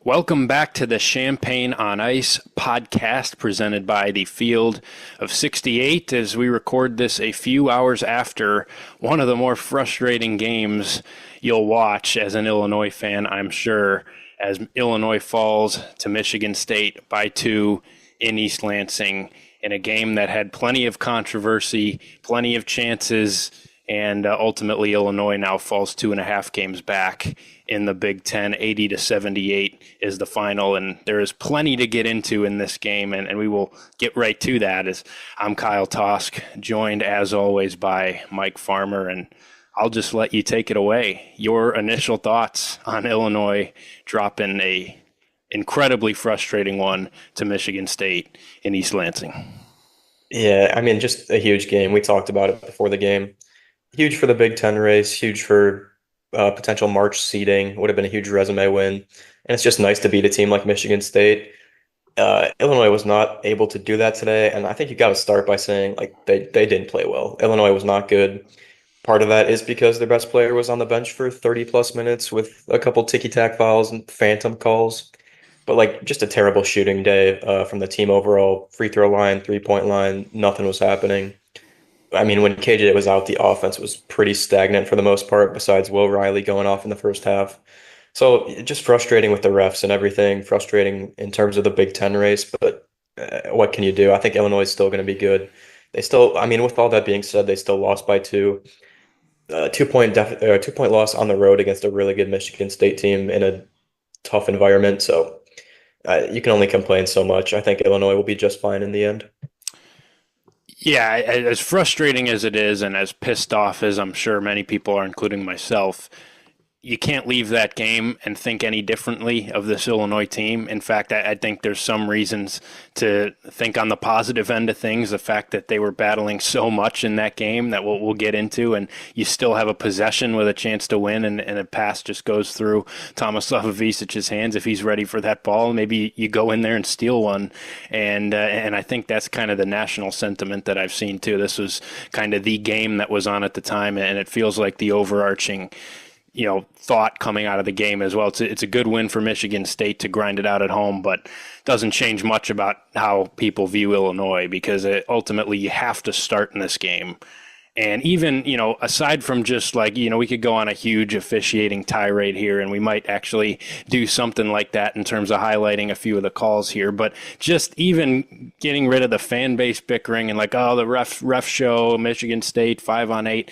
Welcome back to the Champagne on Ice podcast presented by the Field of 68 as we record this a few hours after one of the more frustrating games you'll watch as an Illinois fan, I'm sure, as Illinois falls to Michigan State by 2 in East Lansing in a game that had plenty of controversy, plenty of chances, and ultimately Illinois now falls 2.5 games back in the Big Ten. 80-78 is the final, and there is plenty to get into in this game, and we will get right to that. As I'm Kyle Tausk, joined as always by Mike Farmer, and I'll just let you take it away. Your initial thoughts on Illinois dropping a incredibly frustrating one to Michigan State in East Lansing. Yeah, I mean, just a huge game. We talked about it before the game. Huge for the Big Ten race, huge for potential March seeding. Would have been a huge resume win. And it's just nice to beat a team like Michigan State. Illinois was not able to do that today. And I think you got to start by saying, like, they didn't play well. Illinois was not good. Part of that is because their best player was on the bench for 30 plus minutes with a couple ticky-tack fouls and phantom calls. But, like, just a terrible shooting day from the team overall. Free throw line, three-point line, nothing was happening. I mean, when KJ was out, the offense was pretty stagnant for the most part, besides Will Riley going off in the first half. So just frustrating with the refs and everything, frustrating in terms of the Big Ten race. But what can you do? I think Illinois is still going to be good. They still, I mean, with all that being said, they still lost by 2. 2-point loss on the road against a really good Michigan State team in a tough environment. So you can only complain so much. I think Illinois will be just fine in the end. Yeah, as frustrating as it is and as pissed off as I'm sure many people are, including myself, you can't leave that game and think any differently of this Illinois team. In fact, I think there's some reasons to think on the positive end of things, the fact that they were battling so much in that game that we'll get into, and you still have a possession with a chance to win, and a pass just goes through Tomislav Ivicic's hands. If he's ready for that ball, maybe you go in there and steal one. And I think that's kind of the national sentiment that I've seen too. This was kind of the game that was on at the time, and it feels like the overarching thought coming out of the game as well. It's a good win for Michigan State to grind it out at home, but doesn't change much about how people view Illinois, because ultimately you have to start in this game. And even, aside from just like, we could go on a huge officiating tirade here, and we might actually do something like that in terms of highlighting a few of the calls here, but just even getting rid of the fan base bickering and like, oh, the ref show, Michigan State 5-on-8,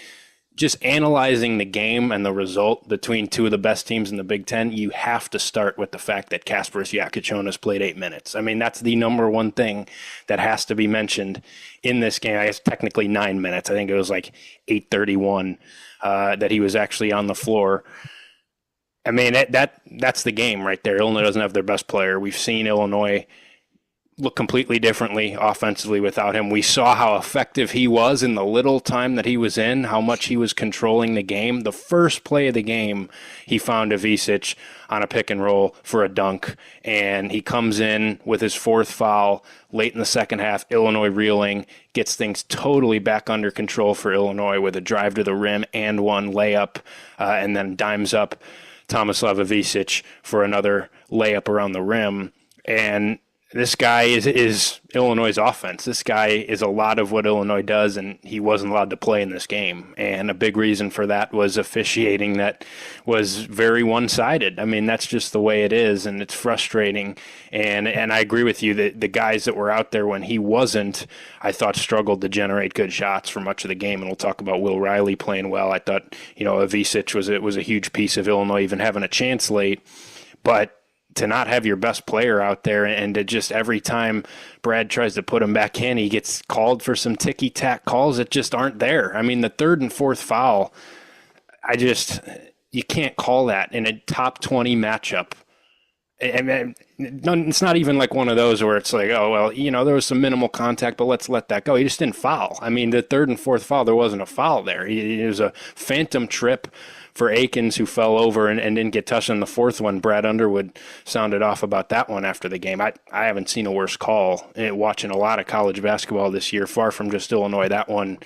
just analyzing the game and the result between two of the best teams in the Big Ten, you have to start with the fact that Kasparas Jakučionis played 8 minutes. I mean, that's the number one thing that has to be mentioned in this game. I guess technically 9 minutes. I think it was like 8:31 that he was actually on the floor. I mean, that's the game right there. Illinois doesn't have their best player. We've seen Illinois look completely differently offensively without him. We saw how effective he was in the little time that he was in, how much he was controlling the game. The first play of the game, he found Ivicic on a pick and roll for a dunk, and he comes in with his 4th foul late in the second half. Illinois reeling, gets things totally back under control for Illinois with a drive to the rim and one layup, and then dimes up Tomislav Ivicic for another layup around the rim. And this guy is Illinois' offense. This guy is a lot of what Illinois does, and he wasn't allowed to play in this game. And a big reason for that was officiating that was very one-sided. I mean, that's just the way it is, and it's frustrating. And I agree with you that the guys that were out there when he wasn't, I thought struggled to generate good shots for much of the game. And we'll talk about Will Riley playing well. I thought, Ivicic was a huge piece of Illinois even having a chance late. But to not have your best player out there and to just every time Brad tries to put him back in, he gets called for some ticky-tack calls that just aren't there. I mean, the 3rd and 4th foul, you can't call that in a top 20 matchup. And it's not even like one of those where it's like, oh, well, there was some minimal contact, but let's let that go. He just didn't foul. I mean, the 3rd and 4th foul, there wasn't a foul there. It was a phantom trip for Akins, who fell over and didn't get touched on the fourth one. Brad Underwood sounded off about that one after the game. I haven't seen a worse call. Watching a lot of college basketball this year, far from just Illinois, that one,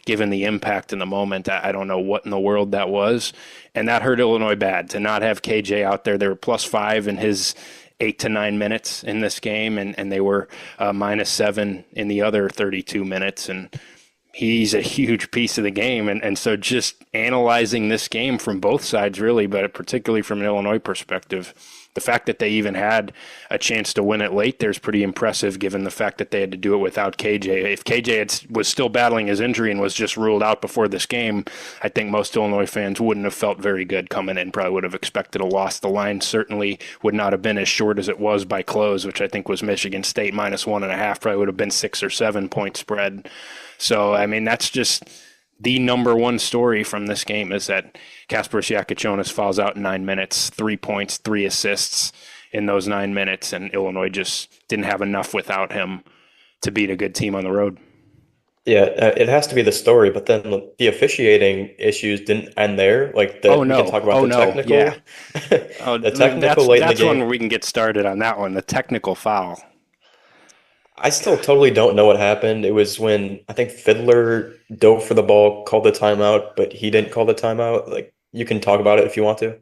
given the impact in the moment, I don't know what in the world that was. And that hurt Illinois bad to not have KJ out there. They were +5 in his 8 to 9 minutes in this game, and they were -7 in the other 32 minutes. And he's a huge piece of the game. And so just analyzing this game from both sides, really, but particularly from an Illinois perspective, the fact that they even had a chance to win it late there is pretty impressive, given the fact that they had to do it without KJ. If KJ was still battling his injury and was just ruled out before this game, I think most Illinois fans wouldn't have felt very good coming in, probably would have expected a loss. The line certainly would not have been as short as it was by close, which I think was Michigan State -1.5, probably would have been 6 or 7 point spread. So, I mean, that's just the number one story from this game, is that Kasparas Jakučionis falls out in 9 minutes, 3 points, 3 assists in those 9 minutes, and Illinois just didn't have enough without him to beat a good team on the road. Yeah, it has to be the story, but then the officiating issues didn't end there. Like we can talk about technical. Yeah. The technical late in the that's game. one where we can get started on that one, the technical foul. I still totally don't know what happened. It was when I think Fiddler dove for the ball, called the timeout, but he didn't call the timeout. Like, you can talk about it if you want to.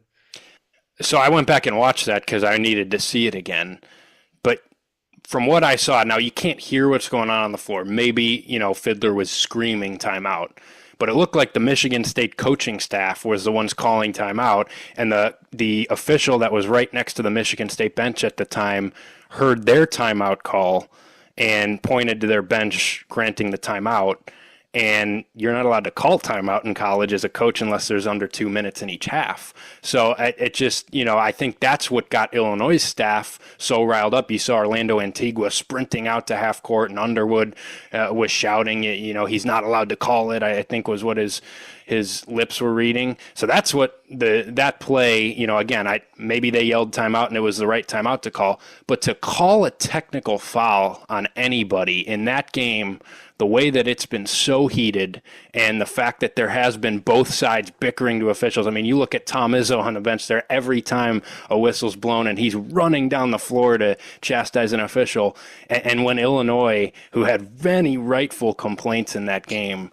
So I went back and watched that because I needed to see it again. But from what I saw, now you can't hear what's going on the floor. Maybe, Fiddler was screaming timeout. But it looked like the Michigan State coaching staff was the ones calling timeout, and the official that was right next to the Michigan State bench at the time heard their timeout call and pointed to their bench granting the timeout. And you're not allowed to call timeout in college as a coach unless there's under 2 minutes in each half. So it just, I think that's what got Illinois' staff so riled up. You saw Orlando Antigua sprinting out to half court, and Underwood was shouting, he's not allowed to call it, I think was what his lips were reading. So that's what that play, again, maybe they yelled timeout and it was the right timeout to call, but to call a technical foul on anybody in that game, the way that it's been so heated, and the fact that there has been both sides bickering to officials. I mean, you look at Tom Izzo on the bench there, every time a whistle's blown and he's running down the floor to chastise an official. And when Illinois, who had many rightful complaints in that game,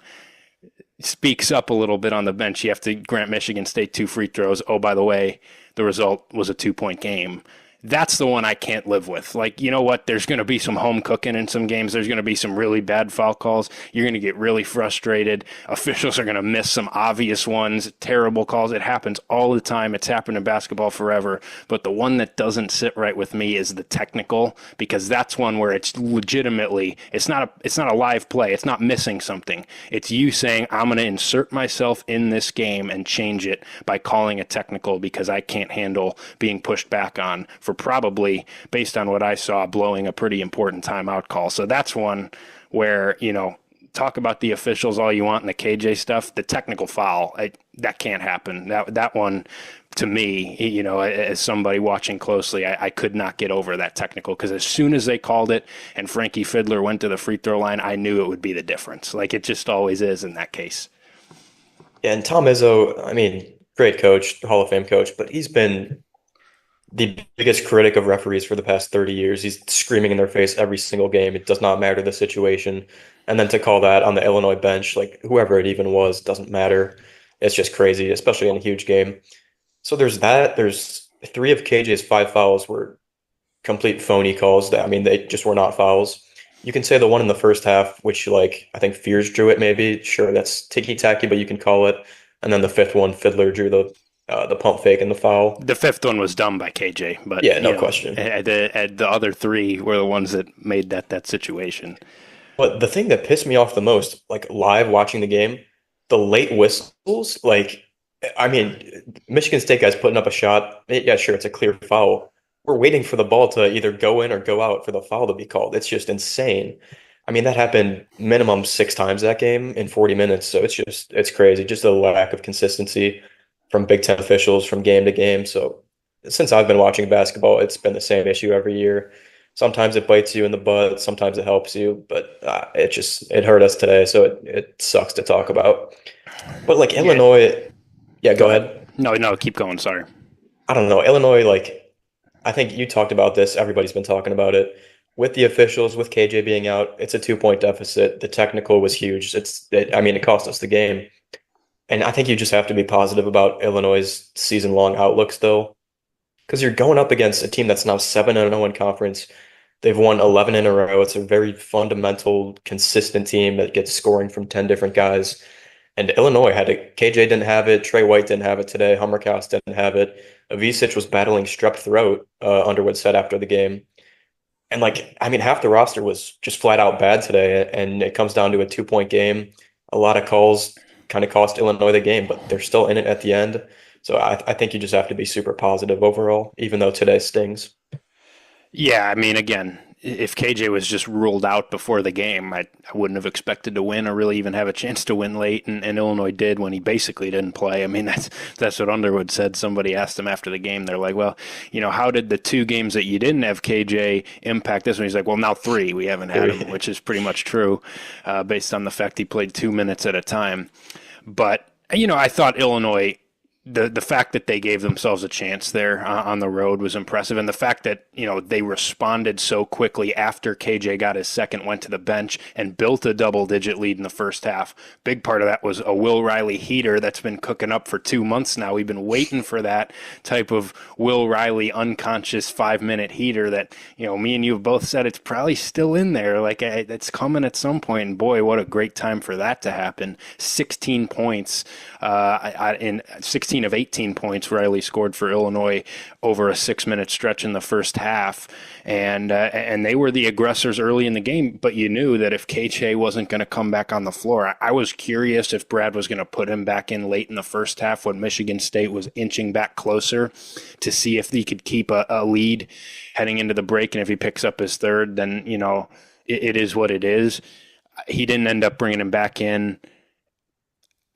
speaks up a little bit on the bench, you have to grant Michigan State 2 free throws. Oh, by the way, the result was a 2-point game. That's the one I can't live with. Like, you know what? There's going to be some home cooking in some games. There's going to be some really bad foul calls. You're going to get really frustrated. Officials are going to miss some obvious ones, terrible calls. It happens all the time. It's happened in basketball forever. But the one that doesn't sit right with me is the technical, because that's one where it's legitimately, it's not a live play. It's not missing something. It's you saying, I'm going to insert myself in this game and change it by calling a technical because I can't handle being pushed back on for probably, based on what I saw, blowing a pretty important timeout call. So that's one where, talk about the officials all you want and the KJ stuff, the technical foul, that can't happen. That one, to me, as somebody watching closely, I could not get over that technical, because as soon as they called it and Frankie Fiddler went to the free throw line, I knew it would be the difference. Like it just always is in that case. Yeah, and Tom Izzo, I mean, great coach, Hall of Fame coach, but he's been the biggest critic of referees for the past 30 years. He's screaming in their face every single game. It does not matter the situation. And then to call that on the Illinois bench, like whoever it even was, doesn't matter. It's just crazy, especially in a huge game. So there's that. There's 3 of KJ's 5 fouls were complete phony calls. They just were not fouls. You can say the one in the first half, which I think Fears drew it maybe. Sure, that's ticky-tacky, but you can call it. And then the 5th one, Fiddler drew the pump fake and the foul. The 5th one was dumb by KJ, but yeah, no question. The other 3 were the ones that made that situation. But the thing that pissed me off the most, live watching the game, the late whistles. Michigan State guys putting up a shot. Yeah, sure, it's a clear foul. We're waiting for the ball to either go in or go out for the foul to be called. It's just insane. That happened minimum 6 times that game in 40 minutes. So it's crazy. Just a lack of consistency from Big Ten officials from game to game. So since I've been watching basketball, it's been the same issue every year. Sometimes it bites you in the butt, sometimes it helps you, but it hurt us today, so it sucks to talk about. But Illinois, yeah, go ahead. No, no, keep going. Sorry. I don't know. Illinois, like, I think you talked about this. Everybody's been talking about it. With the officials, with KJ being out, it's a 2 point deficit. The technical was huge. I mean, it cost us the game. And I think you just have to be positive about Illinois' season-long outlook still, because you're going up against a team that's now 7-0 in conference. They've won 11 in a row. It's a very fundamental, consistent team that gets scoring from 10 different guys. And Illinois had it. KJ didn't have it. Trey White didn't have it today. Hummerkaus didn't have it. Avicic was battling strep throat, Underwood said after the game. And like, I mean, half the roster was just flat out bad today. And it comes down to a 2 point game. A lot of calls kind of cost Illinois the game, but they're still in it at the end. So I think you just have to be super positive overall, even though today stings. Yeah, I mean, again, if KJ was just ruled out before the game, I wouldn't have expected to win or really even have a chance to win late, and Illinois did when he basically didn't play. I mean, that's what Underwood said. Somebody asked him after the game. They're like, well, how did the 2 games that you didn't have KJ impact this one? He's like, well, now 3 we haven't had him, which is pretty much true based on the fact he played 2 minutes at a time. But, I thought Illinois, the fact that they gave themselves a chance there on the road was impressive. And the fact that, they responded so quickly after KJ got his second, went to the bench and built a double-digit lead in the first half. Big part of that was a Will Riley heater that's been cooking up for 2 months now. We've been waiting for that type of Will Riley unconscious 5-minute heater that, me and you have both said it's probably still in there. Like, it's coming at some point. And boy, what a great time for that to happen. 16 points in 16 of 18 points Riley scored for Illinois over a 6-minute stretch in the first half, and they were the aggressors early in the game. But you knew that if KJ wasn't going to come back on the floor, I was curious if Brad was going to put him back in late in the first half when Michigan State was inching back closer to see if he could keep a lead heading into the break. And if he picks up his third, then it is what it is. He didn't end up bringing him back in.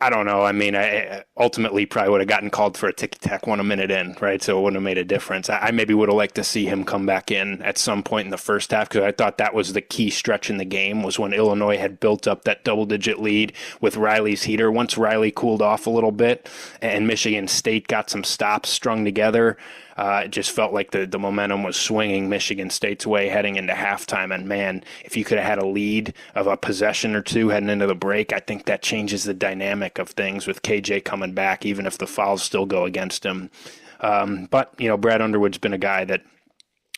I don't know. I mean, I ultimately probably would have gotten called for a ticky-tack 1 minute in, right? So it wouldn't have made a difference. I maybe would have liked to see him come back in at some point in the first half because I thought that was the key stretch in the game was when Illinois had built up that double-digit lead with Riley's heater. Once Riley cooled off a little bit and Michigan State got some stops strung together, it just felt like the momentum was swinging Michigan State's way heading into halftime. And man, if you could have had a lead of a possession or two heading into the break, I think that changes the dynamic of things with KJ coming back, even if the fouls still go against him. But Brad Underwood's been a guy that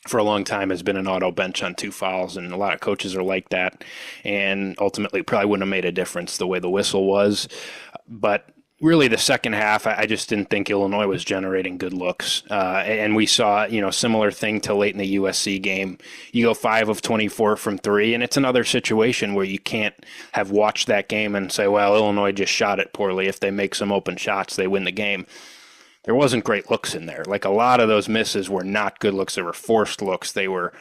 for a long time has been an auto bench on 2 fouls, and a lot of coaches are like that. And ultimately probably wouldn't have made a difference the way the whistle was. But really, the second half, I just didn't think Illinois was generating good looks. And we saw, similar thing to late in the USC game. You go 5 of 24 from 3, and it's another situation where you can't have watched that game and say, well, Illinois just shot it poorly. If they make some open shots, they win the game. There wasn't great looks in there. Like a lot of those misses were not good looks. They were forced looks. They were,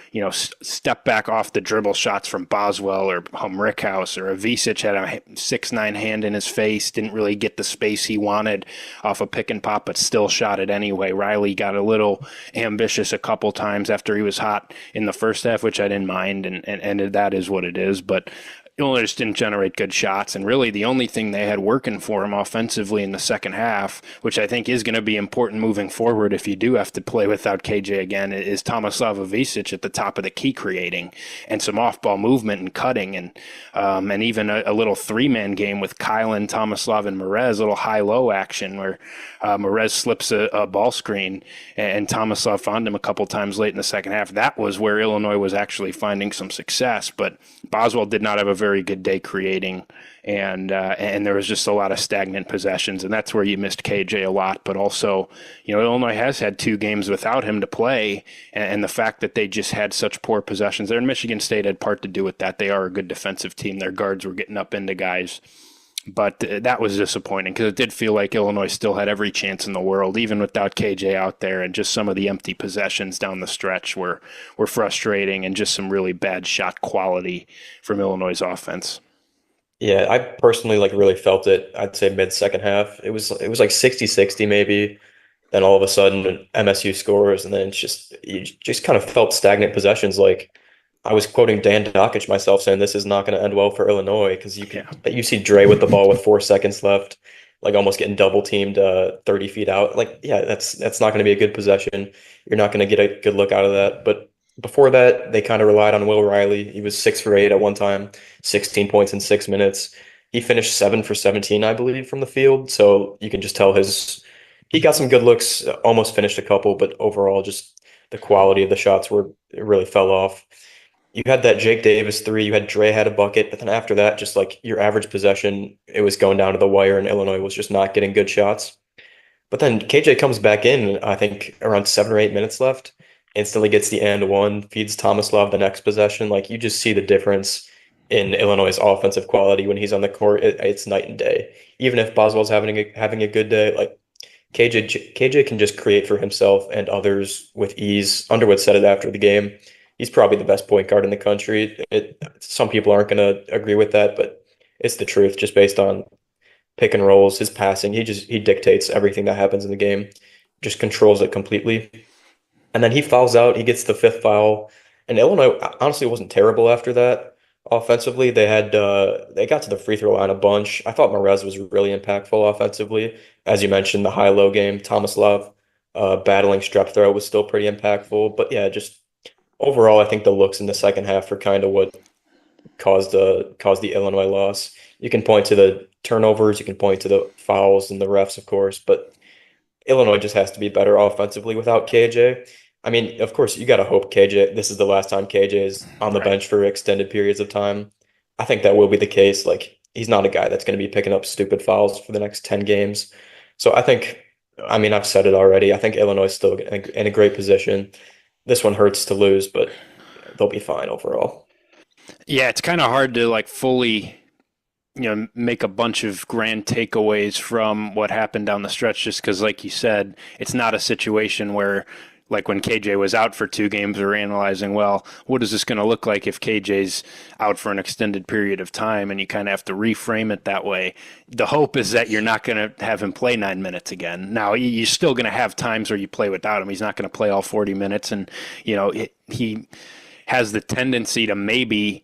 step back off the dribble shots from Boswell or Hummerkaus or Avicic had a 6'9" hand in his face, didn't really get the space he wanted off a pick and pop, but still shot it anyway. Riley got a little ambitious a couple times after he was hot in the first half, which I didn't mind, and that is what it is. But Illinois just didn't generate good shots, and really the only thing they had working for him offensively in the second half, which I think is going to be important moving forward if you do have to play without KJ again, is Tomislav Avicic at the top of the key creating and some off-ball movement and cutting, and even a little 3-man game with Kylan, Tomislav, and Merez, a little high-low action where Merez slips a ball screen and Tomislav found him a couple times late in the second half. That was where Illinois was actually finding some success, but Boswell did not have a very good day creating, and there was just a lot of stagnant possessions, and that's where you missed KJ a lot. But also, Illinois has had 2 games without him to play, and the fact that they just had such poor possessions there, and Michigan State had part to do with that. They are a good defensive team. Their guards were getting up into guys. But that was disappointing because it did feel like Illinois still had every chance in the world, even without KJ out there, and just some of the empty possessions down the stretch were frustrating, and just some really bad shot quality from Illinois' offense. Yeah, I personally really felt it. I'd say mid second half. It was like 60-60 maybe. Then all of a sudden MSU scores, and then you just kind of felt stagnant possessions. Like I was quoting Dan Dockich myself saying this is not going to end well for Illinois because you see Dre with the ball with 4 seconds left. like almost getting double teamed 30 feet out. Like, yeah, that's not going to be a good possession. You're not going to get a good look out of that. But before that, they kind of relied on Will Riley. He was 6 for 8 at one time, 16 points in 6 minutes. He finished 7 for 17, I believe, from the field. So you can just tell he got some good looks, almost finished a couple, but overall, just the quality of the shots it really fell off. You had that Jake Davis three, you had Dre had a bucket, but then after that, just like your average possession, it was going down to the wire, and Illinois was just not getting good shots. But then KJ comes back in, I think around 7 or 8 minutes left, instantly gets the and one, feeds Tomislav the next possession. Like you just see the difference in Illinois' offensive quality when he's on the court. It's night and day. Even if Boswell's having a good day, like KJ can just create for himself and others with ease. Underwood said it after the game. He's probably the best point guard in the country. Some people aren't going to agree with that, but it's the truth just based on pick and rolls, his passing. He dictates everything that happens in the game, just controls it completely. And then he fouls out. He gets the fifth foul. And Illinois honestly wasn't terrible after that. Offensively, they got to the free throw line a bunch. I thought Merez was really impactful offensively. As you mentioned, the high-low game, Tomislav battling strep throat was still pretty impactful. But yeah, just overall, I think the looks in the second half are kind of what caused the Illinois loss. You can point to the turnovers, you can point to the fouls and the refs, of course, but Illinois just has to be better offensively without KJ. I mean, of course, you got to hope this is the last time KJ is on the Right. bench for extended periods of time. I think that will be the case. Like, he's not a guy that's going to be picking up stupid fouls for the next 10 games. So I mean, I've said it already. I think Illinois is still in a great position. This one hurts to lose, but they'll be fine overall. Yeah, it's kind of hard to like fully, make a bunch of grand takeaways from what happened down the stretch just because, like you said, it's not a situation where, like when KJ was out for 2 games, we are analyzing, well, what is this going to look like if KJ's out for an extended period of time? And you kind of have to reframe it that way. The hope is that you're not going to have him play 9 minutes again. Now, you're still going to have times where you play without him. He's not going to play all 40 minutes. And, he has the tendency to maybe,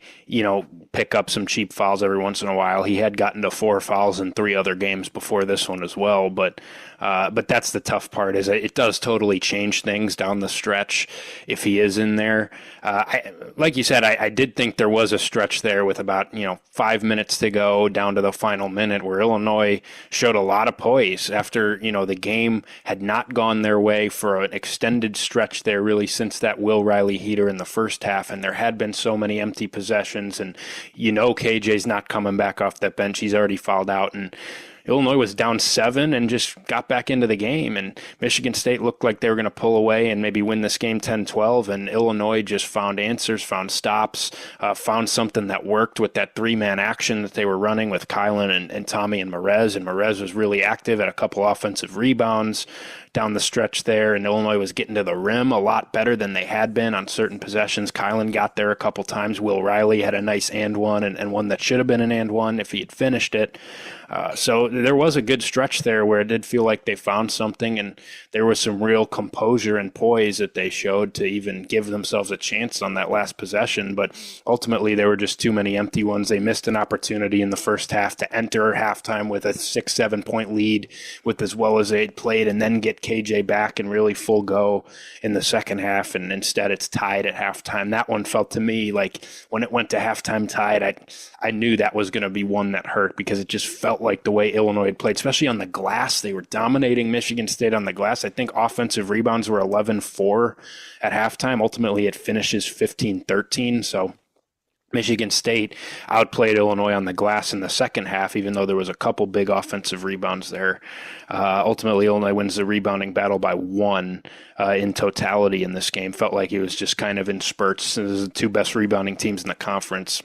pick up some cheap fouls every once in a while. He had gotten to 4 fouls in 3 other games before this one as well. But that's the tough part is it does totally change things down the stretch if he is in there. Like you said, I did think there was a stretch there with about, 5 minutes to go down to the final minute where Illinois showed a lot of poise after, the game had not gone their way for an extended stretch there really since that Will Riley heater in the first half. And there had been so many empty possessions and KJ's not coming back off that bench. He's already fouled out and Illinois was down 7 and just got back into the game. And Michigan State looked like they were going to pull away and maybe win this game 10-12. And Illinois just found answers, found stops, found something that worked with that 3-man action that they were running with Kylan and Tommy and Merez. And Merez was really active at a couple offensive rebounds down the stretch there, and Illinois was getting to the rim a lot better than they had been on certain possessions. Kylan got there a couple times. Will Riley had a nice and one, and one that should have been an and one if he had finished it. So there was a good stretch there where it did feel like they found something, and there was some real composure and poise that they showed to even give themselves a chance on that last possession. But ultimately, there were just too many empty ones. They missed an opportunity in the first half to enter halftime with a 6-7 point lead with as well as they'd played and then get KJ back and really full go in the second half. And instead, it's tied at halftime. That one felt to me like when it went to halftime tied, I knew that was going to be one that hurt because it just felt like the way Illinois had played, especially on the glass. They were dominating Michigan State on the glass. I think offensive rebounds were 11-4 at halftime. Ultimately, it finishes 15-13. So Michigan State outplayed Illinois on the glass in the second half, even though there was a couple big offensive rebounds there. Ultimately, Illinois wins the rebounding battle by 1 in totality in this game. Felt like it was just kind of in spurts. This is the 2 best rebounding teams in the conference.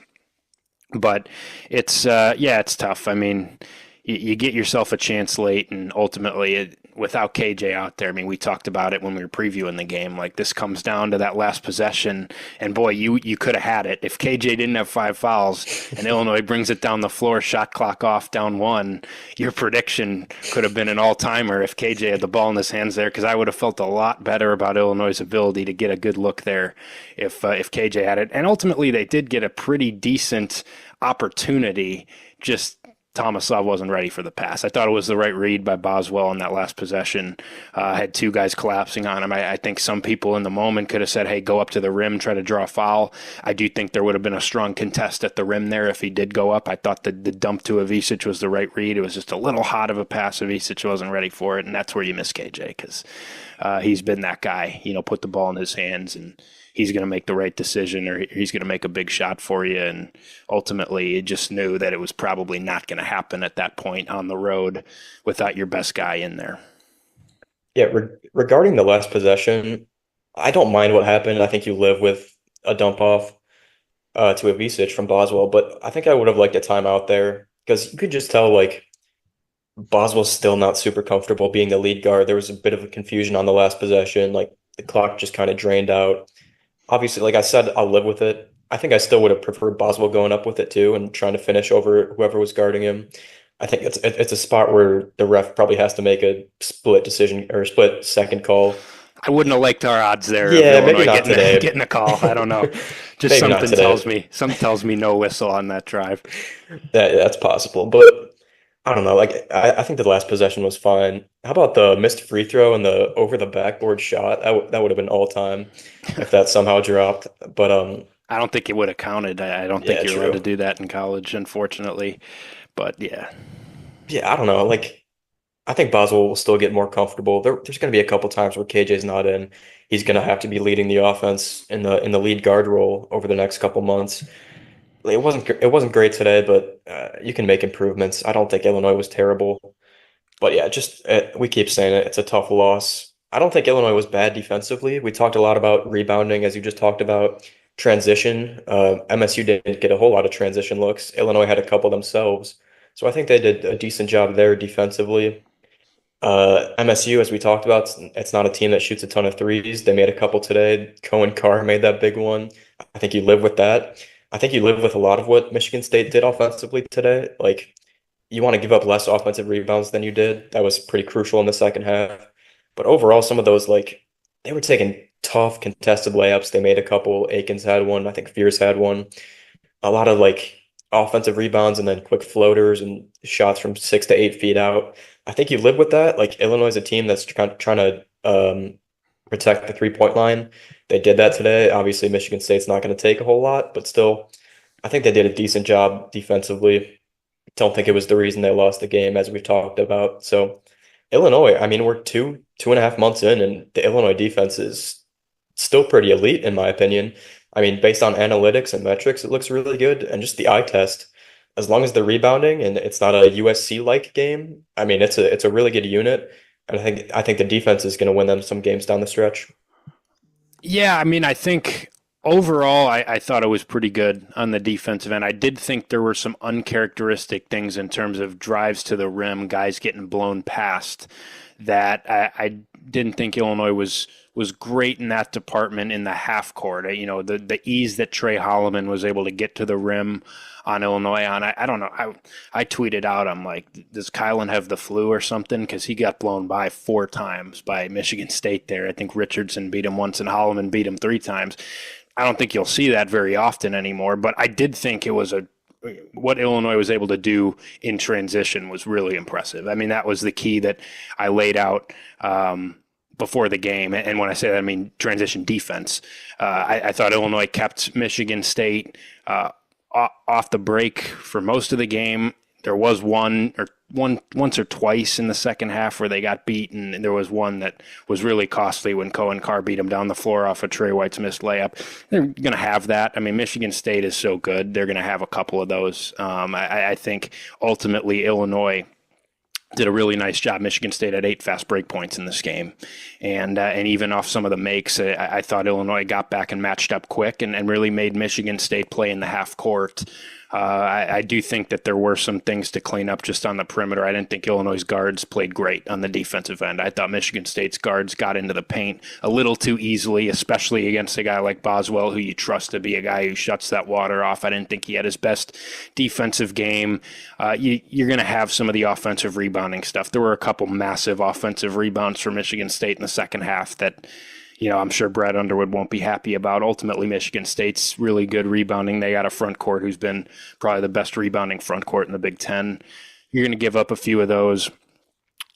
But it's tough. I mean, you get yourself a chance late, and ultimately, without KJ out there, I mean, we talked about it when we were previewing the game. Like, this comes down to that last possession, and boy, you could have had it. If KJ didn't have 5 fouls and Illinois brings it down the floor, shot clock off, down 1, your prediction could have been an all-timer if KJ had the ball in his hands there, because I would have felt a lot better about Illinois' ability to get a good look there if KJ had it. And ultimately, they did get a pretty decent opportunity, just Tomislav wasn't ready for the pass. I thought it was the right read by Boswell on that last possession. Had two guys collapsing on him. I think some people in the moment could have said, hey, go up to the rim, try to draw a foul. I do think there would have been a strong contest at the rim there if he did go up. I thought the dump to Ivicic was the right read. It was just a little hot of a pass. Ivicic wasn't ready for it, and that's where you miss KJ because he's been that guy. Put the ball in his hands and he's going to make the right decision or he's going to make a big shot for you. And ultimately, you just knew that it was probably not going to happen at that point on the road without your best guy in there. Yeah, regarding the last possession, I don't mind what happened. I think you live with a dump off to Ivicic from Boswell, but I think I would have liked a timeout there because you could just tell like Boswell's still not super comfortable being the lead guard. There was a bit of a confusion on the last possession, like the clock just kind of drained out. Obviously, like I said, I'll live with it. I think I still would have preferred Boswell going up with it too and trying to finish over whoever was guarding him. I think it's a spot where the ref probably has to make a split decision or split second call. I wouldn't have liked our odds there. Yeah, of maybe not today. Getting a call. I don't know. Just Maybe not today. something tells me no whistle on that drive. That's possible, but I don't know. Like I think the last possession was fine. How about the missed free throw and the over the backboard shot? That would have been all time if that somehow dropped. But I don't think it would have counted. I don't yeah, think you're allowed to true. do that in college, unfortunately. But yeah. Yeah, I don't know. Like I think Boswell will still get more comfortable. There's going to be a couple times where KJ's not in. He's going to have to be leading the offense in the lead guard role over the next couple months. It wasn't great today, but you can make improvements. I don't think Illinois was terrible, but yeah, just we keep saying it. It's a tough loss. I don't think Illinois was bad defensively. We talked a lot about rebounding, as you just talked about transition. MSU didn't get a whole lot of transition looks. Illinois had a couple themselves, so I think they did a decent job there defensively. MSU, as we talked about, it's not a team that shoots a ton of threes. They made a couple today. Cohen Carr made that big one. I think you live with that. I think you live with a lot of what Michigan State did offensively today. Like, you want to give up less offensive rebounds than you did. That was pretty crucial in the second half. But overall, some of those, like, they were taking tough contested layups. They made a couple. Akins had one. I think Fierce had one. A lot of like offensive rebounds and then quick floaters and shots from 6 to 8 feet out. I think you live with that. Like Illinois is a team that's trying to protect the 3-point line. They did that today. Obviously, Michigan State's not going to take a whole lot, but still, I think they did a decent job defensively. Don't think it was the reason they lost the game, as we've talked about. So Illinois, I mean, we're 2.5 months in, and the Illinois defense is still pretty elite, in my opinion. I mean, based on analytics and metrics, it looks really good. And just the eye test, as long as they're rebounding and it's not a USC-like game, I mean, it's a really good unit. And I think the defense is going to win them some games down the stretch. Yeah, I mean, I think overall, I thought it was pretty good on the defensive end. I did think there were some uncharacteristic things in terms of drives to the rim, guys getting blown past, that I didn't think Illinois was great in that department in the half court. The ease that Trey Holloman was able to get to the rim on Illinois on. I don't know. I tweeted out, I'm like, does Kylan have the flu or something? Because he got blown by 4 times by Michigan State there. I think Richardson beat him once and Holloman beat him 3 times. I don't think you'll see that very often anymore, but I did think it was what Illinois was able to do in transition was really impressive. I mean, that was the key that I laid out before the game. And when I say that, I mean transition defense. I thought Illinois kept Michigan State off the break for most of the game. There was once or twice in the second half where they got beaten, and there was one that was really costly when Cohen Carr beat them down the floor off of Trey White's missed layup. They're going to have that. I mean, Michigan State is so good; they're going to have a couple of those. I think ultimately Illinois did a really nice job. Michigan State had 8 fast break points in this game. And even off some of the makes, I thought Illinois got back and matched up quick and really made Michigan State play in the half court. I do think that there were some things to clean up just on the perimeter. I didn't think Illinois' guards played great on the defensive end. I thought Michigan State's guards got into the paint a little too easily, especially against a guy like Boswell, who you trust to be a guy who shuts that water off. I didn't think he had his best defensive game. You're going to have some of the offensive rebounding stuff. There were a couple massive offensive rebounds for Michigan State in the second half that I'm sure Brad Underwood won't be happy about. Ultimately, Michigan State's really good rebounding. They got a front court who's been probably the best rebounding front court in the Big Ten. You're going to give up a few of those.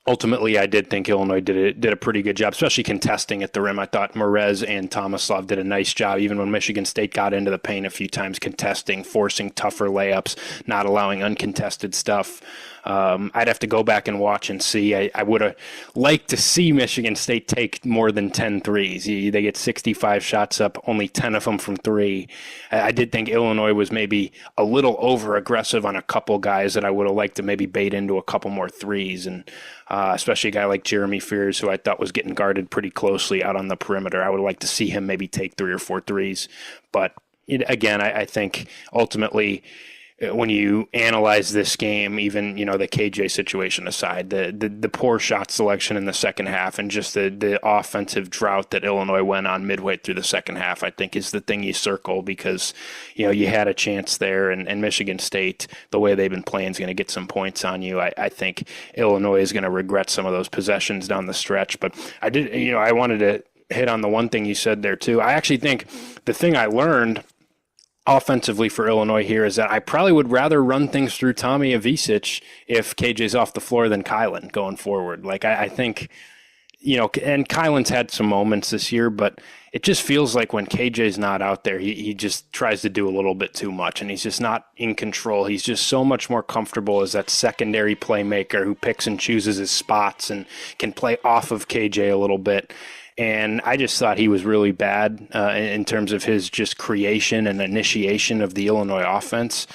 Ultimately, I did think Illinois did a pretty good job, especially contesting at the rim. I thought Morez and Tomislav did a nice job, even when Michigan State got into the paint a few times, contesting, forcing tougher layups, not allowing uncontested stuff. I'd have to go back and watch and see. I would have liked to see Michigan State take more than 10 threes. They get 65 shots up, only 10 of them from three. I did think Illinois was maybe a little over aggressive on a couple guys that I would have liked to maybe bait into a couple more threes, and especially a guy like Jeremy Fears, who I thought was getting guarded pretty closely out on the perimeter. I would like to see him maybe take 3 or 4 threes. But again, I think ultimately, when you analyze this game, even the KJ situation aside, the poor shot selection in the second half and just the offensive drought that Illinois went on midway through the second half, I think is the thing you circle, because you had a chance there, and Michigan State, the way they've been playing, is going to get some points on you. I think Illinois is going to regret some of those possessions down the stretch. But I wanted to hit on the one thing you said there too. I actually think the thing I learned offensively for Illinois here is that I probably would rather run things through Tommy Avicic if KJ's off the floor than Kylan going forward. Like, I think, and Kylan's had some moments this year, but it just feels like when KJ's not out there, he just tries to do a little bit too much, and he's just not in control. He's just so much more comfortable as that secondary playmaker who picks and chooses his spots and can play off of KJ a little bit. And I just thought he was really bad in terms of his just creation and initiation of the Illinois offense.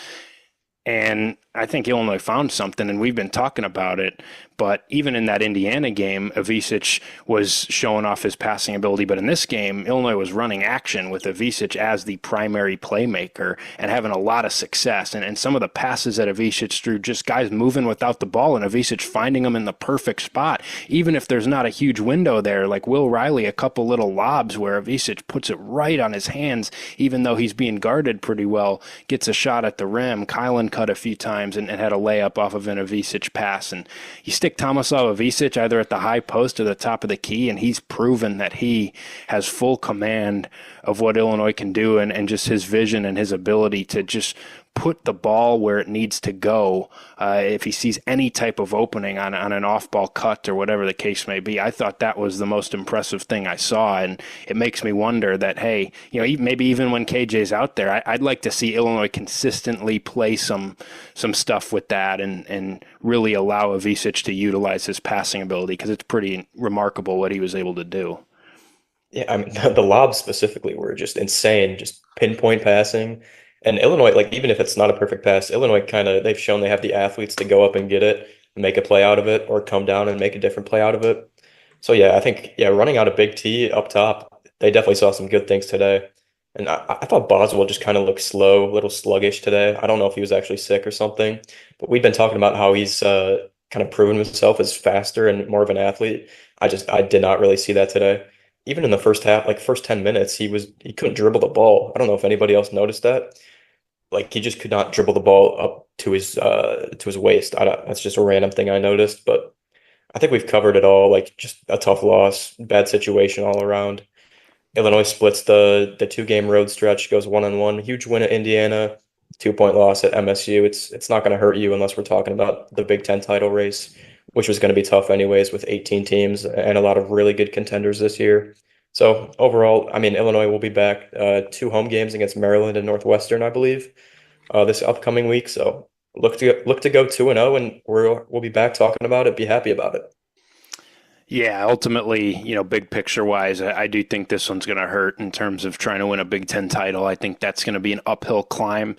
And I think Illinois found something, and we've been talking about it. But even in that Indiana game, Avicic was showing off his passing ability. But in this game, Illinois was running action with Avicic as the primary playmaker and having a lot of success. And some of the passes that Avicic threw, just guys moving without the ball, and Avicic finding them in the perfect spot. Even if there's not a huge window there, like Will Riley, a couple little lobs where Avicic puts it right on his hands, even though he's being guarded pretty well, gets a shot at the rim. Kylan cut a few times and had a layup off of an Avicic pass. And you stick Tomislav Avicic either at the high post or the top of the key, and he's proven that he has full command of what Illinois can do, and just his vision and his ability to just put the ball where it needs to go if he sees any type of opening on an off-ball cut or whatever the case may be. I thought that was the most impressive thing I saw, and it makes me wonder that, hey, maybe even when KJ's out there, I'd like to see Illinois consistently play some stuff with that and really allow Avicic to utilize his passing ability, because it's pretty remarkable what he was able to do. Yeah, I mean, the lobs specifically were just insane, just pinpoint passing. And Illinois, like, even if it's not a perfect pass, Illinois they've shown they have the athletes to go up and get it, make a play out of it, or come down and make a different play out of it. So yeah, I think, running out a big T up top, they definitely saw some good things today. And I thought Boswell just kind of looked slow, a little sluggish today. I don't know if he was actually sick or something, but we've been talking about how he's kind of proven himself as faster and more of an athlete. I did not really see that today. Even in the first half, like first 10 minutes, he couldn't dribble the ball. I don't know if anybody else noticed that. Like, he just could not dribble the ball up to his waist. That's just a random thing I noticed, but I think we've covered it all. Like, just a tough loss, bad situation all around. Illinois splits the 2-game road stretch, goes 1-1. Huge win at Indiana, 2-point loss at MSU. It's not going to hurt you unless we're talking about the Big Ten title race, which was going to be tough anyways with 18 teams and a lot of really good contenders this year. So overall, I mean, Illinois will be back 2 home games against Maryland and Northwestern, I believe, this upcoming week. So look to go 2-0, and we'll be back talking about it. Be happy about it. Yeah, ultimately, big picture wise, I do think this one's going to hurt in terms of trying to win a Big Ten title. I think that's going to be an uphill climb.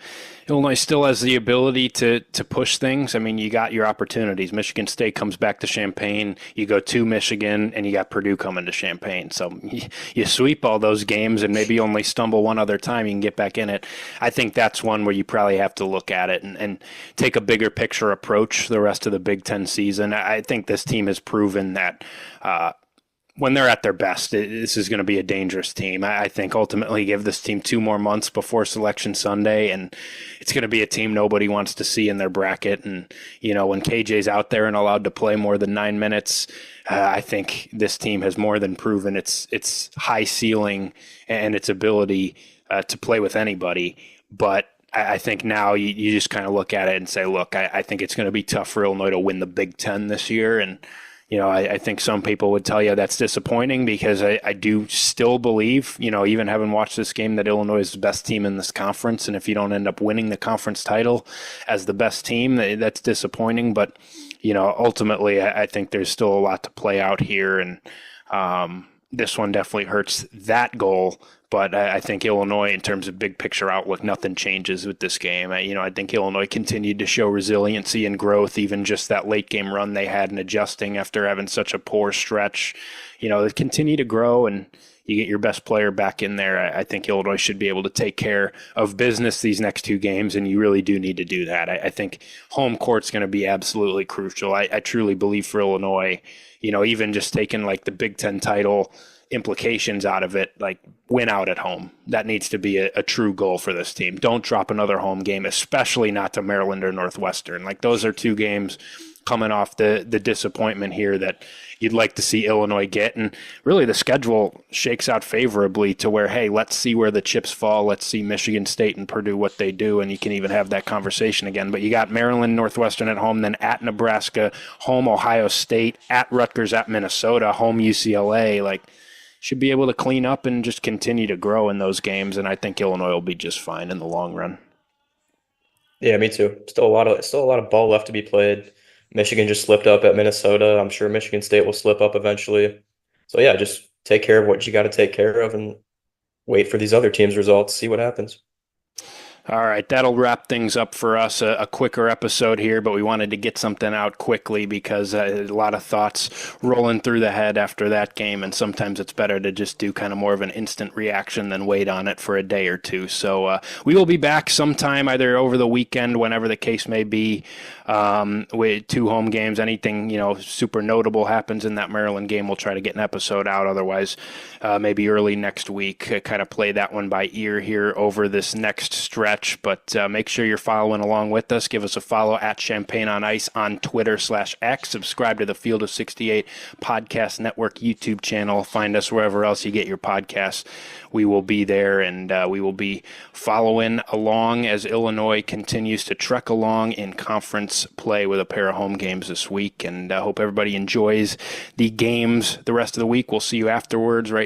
Illinois still has the ability to push things. I mean, you got your opportunities. Michigan State comes back to Champaign. You go to Michigan, and you got Purdue coming to Champaign. So you sweep all those games and maybe only stumble one other time. You can get back in it. I think that's one where you probably have to look at it and take a bigger picture approach the rest of the Big Ten season. I think this team has proven that when they're at their best, this is going to be a dangerous team. I think ultimately give this team 2 more months before Selection Sunday, and it's going to be a team nobody wants to see in their bracket. And, when KJ's out there and allowed to play more than 9 minutes, I think this team has more than proven its high ceiling and its ability to play with anybody. But I think now you just kind of look at it and say, look, I think it's going to be tough for Illinois to win the Big Ten this year. And, I think some people would tell you that's disappointing because I do still believe, even having watched this game, that Illinois is the best team in this conference. And if you don't end up winning the conference title as the best team, that's disappointing. But, ultimately, I think there's still a lot to play out here. And this one definitely hurts that goal. But I think Illinois, in terms of big picture outlook, nothing changes with this game. I think Illinois continued to show resiliency and growth, even just that late game run they had in adjusting after having such a poor stretch. They continue to grow, and you get your best player back in there. I think Illinois should be able to take care of business these next 2 games, and you really do need to do that. I think home court's going to be absolutely crucial. I truly believe for Illinois, even just taking like the Big Ten title implications out of it, like win out at home. That needs to be a true goal for this team. Don't drop another home game, especially not to Maryland or Northwestern. Like those are 2 games coming off the disappointment here that you'd like to see Illinois get. And really the schedule shakes out favorably to where, hey, let's see where the chips fall. Let's see Michigan State and Purdue what they do, and you can even have that conversation again. But you got Maryland, Northwestern at home, then at Nebraska, home Ohio State, at Rutgers, at Minnesota, home UCLA. Like, should be able to clean up and just continue to grow in those games, and I think Illinois will be just fine in the long run. Yeah, me too. Still a lot of ball left to be played. Michigan just slipped up at Minnesota. I'm sure Michigan State will slip up eventually. So yeah, just take care of what you got to take care of and wait for these other teams' results, see what happens. All right, that'll wrap things up for us. A quicker episode here, but we wanted to get something out quickly because a lot of thoughts rolling through the head after that game, and sometimes it's better to just do kind of more of an instant reaction than wait on it for a day or 2. So we will be back sometime either over the weekend, whenever the case may be, with 2 home games. Anything super notable happens in that Maryland game, we'll try to get an episode out. Otherwise, maybe early next week, kind of play that one by ear here over this next stretch. But make sure you're following along with us. Give us a follow at Champagne on Ice on Twitter/X. Subscribe to the Field of 68 Podcast Network YouTube channel. Find us wherever else you get your podcasts. We will be there, and we will be following along as Illinois continues to trek along in conference play with a pair of home games this week. And I hope everybody enjoys the games the rest of the week. We'll see you afterwards right